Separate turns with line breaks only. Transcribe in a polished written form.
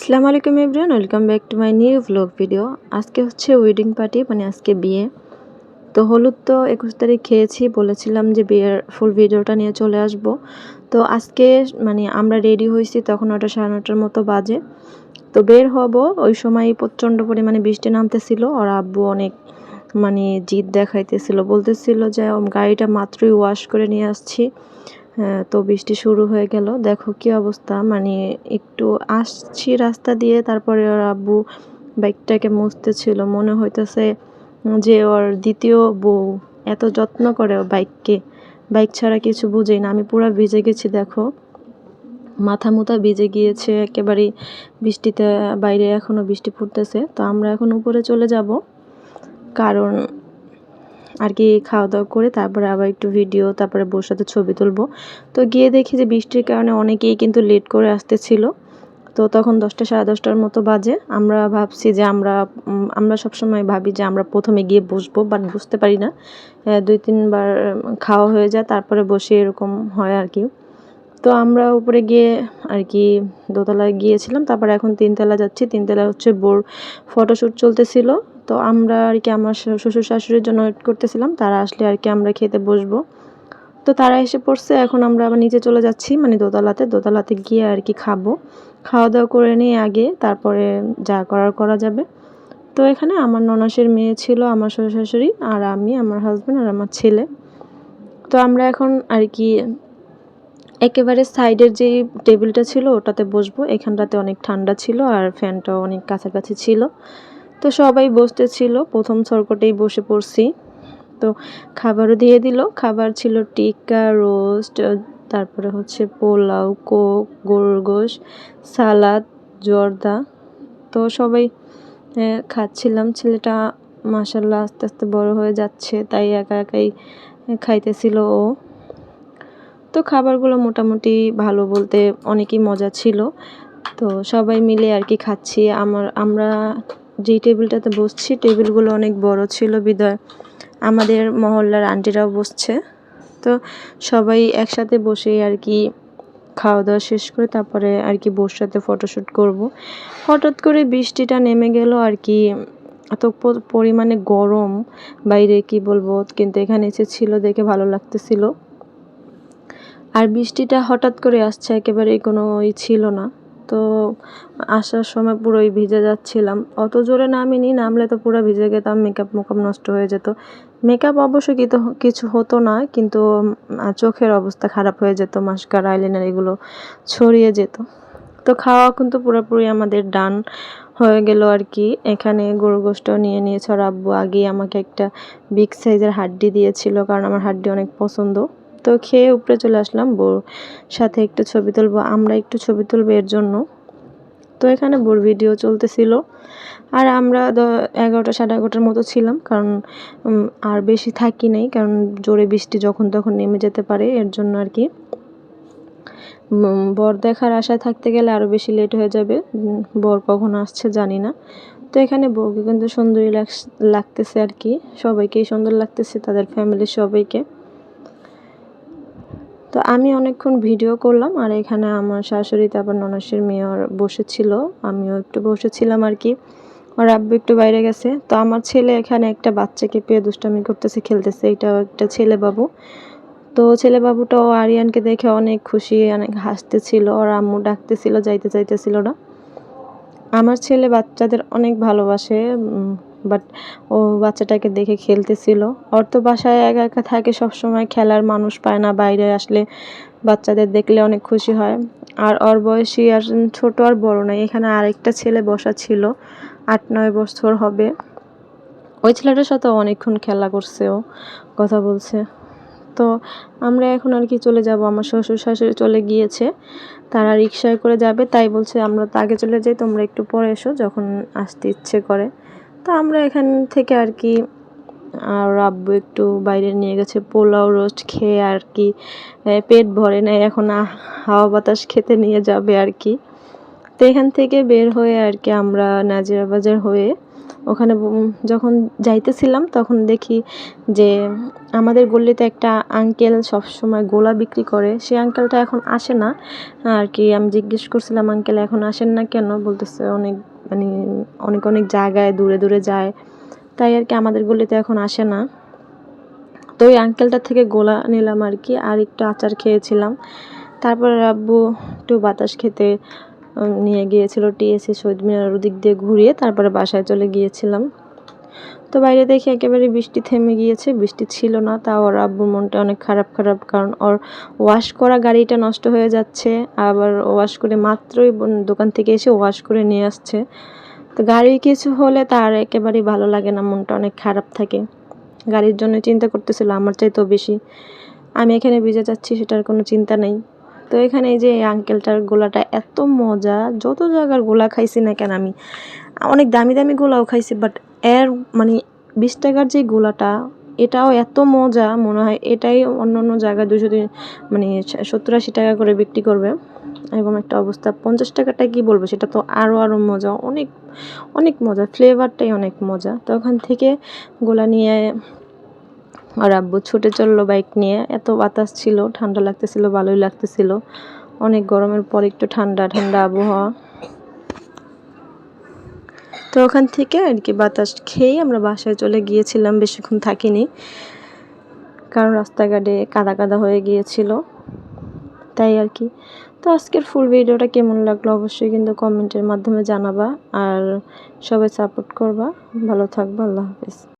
আসসালামু আলাইকুম everyone, welcome back to my new blog video. আজকে হচ্ছে ওয়েডিং পার্টি, মানে আজকে বিয়ে। তো হলুদ তো 21 তারিখ খেয়েছি, বলেছিলাম যে বিয়ের ফুল ভিডিওটা নিয়ে চলে আসব। তো আজকে মানে আমরা রেডি হয়েছি, তখন ওটা 9:30টার মতো বাজে। তো বের হব, ওই সময় প্রচণ্ড পরিমাণে বৃষ্টি নামতেছিল। আর আব্বু অনেক মানে জিদ দেখাইতেছিল, বলতেছিল যে গাড়িটা মাত্রই ওয়াশ করে নিয়ে আসছি। হ্যাঁ, তো বৃষ্টি শুরু হয়ে গেল। দেখো কি অবস্থা, মানে একটু আসছি রাস্তা দিয়ে, তারপরে ওর আব্বু বাইকটাকে মুছতেছিল। মনে হইতেছে যে ওর দ্বিতীয় বউ, এত যত্ন করে ও বাইককে, বাইক ছাড়া কিছু বুঝেই না। আমি পুরো ভিজে গেছি, দেখো মাথা মুথা ভিজে গিয়েছে একেবারেই বৃষ্টিতে। বাইরে এখনো বৃষ্টি পড়তেছে। তো আমরা এখন উপরে চলে যাব, কারণ আর কি খাওয়া দাওয়া করে তারপরে আবার একটু ভিডিও, তারপরে বউর সাথে ছবি তুলবো। তো গিয়ে দেখি যে বৃষ্টির কারণে অনেকেই কিন্তু লেট করে আসতেছিল। তো তখন 10টা 10:30টার মতো বাজে। আমরা ভাবছি যে আমরা সবসময় ভাবি যে আমরা প্রথমে গিয়ে বসবো, বাট বুঝতে পারি না। 2-3 বার খাওয়া হয়ে যায়, তারপরে বসে এরকম হয় আর কি। তো আমরা উপরে গিয়ে আর কি দোতলায় গিয়েছিলাম, তারপর এখন 3তলা যাচ্ছি। 3তলা হচ্ছে বোর ফটোশ্যুট চলতেছিল। তো আমরা আর কি আমার শ্বশুর শাশুড়ির জন্য ওয়েট করতেছিলাম, তারা আসলে আর কি আমরা খেতে বসবো। তো তারা এসে পড়ছে, এখন আমরা আবার নিচে চলে যাচ্ছি, মানে দোতলাতে গিয়ে আর কি খাওয়া দাওয়া করে নিয়ে আগে, তারপরে যা করার করা যাবে। তো এখানে আমার ননাসের মেয়ে ছিল, আমার শ্বশুর শাশুড়ি, আর আমি, আমার হাজব্যান্ড আর আমার ছেলে। তো আমরা এখন আর কি একেবারে সাইডের যে টেবিলটা ছিল ওটাতে বসবো। এখানটাতে অনেক ঠান্ডা ছিল আর ফ্যানটাও অনেক কাছাকাছি ছিল। তো সবাই বসতেছিল, প্রথম সরকটেই বসে পড়ছি। তো খাবারও দিয়ে দিল। খাবার ছিল টিক্কা, রোস্ট, তারপরে হচ্ছে পোলাও, কোক, গরুর গোশ, সালাদ, জর্দা। তো সবাই খাচ্ছিলাম। ছেলেটা মাশাল্লাহ আস্তে আস্তে বড় হয়ে যাচ্ছে, তাই একা একাই খাইতেছিল ও। তো খাবারগুলো মোটামুটি ভালো, বলতে অনেকই মজা ছিল। তো সবাই মিলে আর কি খাচ্ছি। আমরা যেই টেবিলটাতে বসছি, টেবিলগুলো অনেক বড় ছিল বিধায় আমাদের মহল্লার আন্টিরাও বসছে। তো সবাই একসাথে বসে আর কি খাওয়া দাওয়া শেষ করে তারপরে আর কি বউর সাথে ফটোশ্যুট করব। হঠাৎ করে বৃষ্টিটা নেমে গেল আর কি। এত পরিমাণে গরম বাইরে, কি বলবো, কিন্তু এখানে এসে ছিল দেখে ভালো লাগতেছিল। আর বৃষ্টিটা হঠাৎ করে আসছে, একেবারেই কোনো ছিল না। তো আসার সময় পুরোই ভিজে যাচ্ছিলাম। অত জোরে নামিনি, নামলে তো পুরো ভিজে যেতাম, মেকআপ নষ্ট হয়ে যেত। মেকআপ অবশ্য কিছু হতো না, কিন্তু চোখের অবস্থা খারাপ হয়ে যেত, মাস্কারা, আইলাইনার এগুলো ছড়িয়ে যেত। তো খাওয়া কিন্তু পুরোপুরি আমাদের ডান হয়ে গেল আর কি। এখানে গরুর গোশটাও নিয়ে নিয়েছে, আর আব্বু আগেই আমাকে একটা বিগ সাইজের হাড্ডি দিয়েছিল, কারণ আমার হাড্ডি অনেক পছন্দ। তো খেয়ে উপরে চলে আসলাম, বউর সাথে একটু ছবি তুলবো, আমরা একটু ছবি তুলবো এর জন্য। তো এখানে বউর ভিডিও চলতেছিল। আর আমরা 11টা 11:30টার মতো ছিলাম, কারণ আর বেশি থাকি নাই, কারণ জোরে বৃষ্টি যখন তখন নেমে যেতে পারে, এর জন্য আর কি। বর দেখার আশায় থাকতে গেলে আরও বেশি লেট হয়ে যাবে। বর কখন আসছে জানি না। তো এখানে বউকে কিন্তু সুন্দরই লাগতেছে আর কি, সবাইকেই সুন্দর লাগতেছে, তাদের ফ্যামিলির সবাইকে। তো আমি অনেকক্ষণ ভিডিও করলাম, আর এখানে আমার শাশুড়ি, তারপর ননাসের মেয়ে বসেছিল, আমিও একটু বসেছিলাম আর কি। আর আব্বু একটু বাইরে গেছে। তো আমার ছেলে এখানে একটা বাচ্চাকে পেয়ে দুষ্টামি করতেছে, খেলতেছে। এটাও একটা ছেলে বাবু। তো ছেলে বাবুটাও আরিয়ানকে দেখে অনেক খুশি, অনেক হাসতেছিল। আর আম্মু ডাকতেছিল, যাইতে চাইতেছিল না। আমার ছেলে বাচ্চাদের অনেক ভালোবাসে, বাট ও বাচ্চাটাকে দেখে খেলতেছিল। ওর তো বাসায় একা একা থাকে, সবসময় খেলার মানুষ পায় না, বাইরে আসলে বাচ্চাদের দেখলে অনেক খুশি হয়। আর ওর বয়সী আর ছোট আর বড় নাই, এখানে আরেকটা ছেলে বসা ছিল, 8-9 বছর হবে। ওই ছেলেটার সাথে অনেকক্ষণ খেলা করছে, ও কথা বলছে। তো আমরা এখন আর কি চলে যাব, আমার শ্বশুর শাশুড়ি চলে গিয়েছে, তারা রিকশায় করে যাবে, তাই বলছে আমরা তো আগে চলে যাই, তোমরা একটু পরে এসো যখন আসতে ইচ্ছে করে। তো আমরা এখান থেকে আর কি, আর আব্বু একটু বাইরে নিয়ে গেছে, পোলাও রোস্ট খেয়ে আর কি পেট ভরে নেয়, এখন হাওয়া বাতাস খেতে নিয়ে যাবে আর কি। তো এখান থেকে বের হয়ে আর কি আমরা নাজিরা বাজার হয়ে ওখানে যখন যাইতেছিলাম তখন দেখি যে আমাদের গলিতে একটা আঙ্কেল সবসময় গোলা বিক্রি করে, সেই আঙ্কেলটা এখন আসে না আর কি। আমি জিজ্ঞেস করছিলাম, আঙ্কেল এখন আসেন না কেন? বলতেছে অনেক মানে অনেক অনেক জায়গায় দূরে দূরে যায়, তাই আর কি আমাদের গলিতে এখন আসে না। তো ওই আঙ্কেলটার থেকে গোলা নিলাম আর কি, আর একটু আচার খেয়েছিলাম। তারপরে আব্বু একটু বাতাস খেতে নিয়ে গিয়েছিল টিএসসি শহীদ মিনার ওদিক দিয়ে ঘুরিয়ে, তারপরে বাসায় চলে গিয়েছিলাম। তো বাইরে দেখি একেবারে বৃষ্টি থেমে গিয়েছে, বৃষ্টি ছিল না। তাও ওর আব্বুর মনটা অনেক খারাপ, কারণ ওর ওয়াশ করা গাড়িটা নষ্ট হয়ে যাচ্ছে, আবার ওয়াশ করে মাত্রই দোকান থেকে এসে ওয়াশ করে নিয়ে আসছে। তো গাড়ির কিছু হলে তার একেবারেই ভালো লাগে না, মনটা অনেক খারাপ থাকে। গাড়ির জন্য চিন্তা করতেছিল আমার চাইতেও বেশি। আমি এখানে ভিজে যাচ্ছি সেটার কোনো চিন্তা নেই। তো এখানে এই যে আঙ্কেলটার গোলাটা এত মজা, যত জায়গার গোলা খাইছি না কেন আমি, অনেক দামি দামি গোলাও খাইছি, বাট এর মানে 20 টাকার যে গোলাটা, এটাও এত মজা, মনে হয় এটাই অন্য অন্য জায়গায় 200 মানে 70-80 টাকা করে বিক্রি করবে, এরকম একটা অবস্থা। 50 টাকাটা কি বলবো, সেটা তো আরও মজা, অনেক অনেক মজা, ফ্লেভারটাই অনেক মজা। তো ওখান থেকে গোলা নিয়ে আর আব্বু ছুটে চললো বাইক নিয়ে। এত বাতাস ছিল, ঠান্ডা লাগতেছিল, ভালোই লাগতেছিল। অনেক গরমের পর একটু ঠান্ডা ঠান্ডা আবহাওয়া। তো ওখান থেকে আর কি বাতাস খেয়ে আমরা বাসায় চলে গিয়েছিলাম, বেশিক্ষণ থাকিনি, কারণ রাস্তাঘাটে কাদা কাদা হয়ে গিয়েছিল, তাই আর কি। তো আজকের ফুল ভিডিওটা কেমন লাগলো অবশ্যই কিন্তু কমেন্টের মাধ্যমে জানাবা, আর সবাই সাপোর্ট করবা। ভালো থাকবা, আল্লাহ হাফেজ।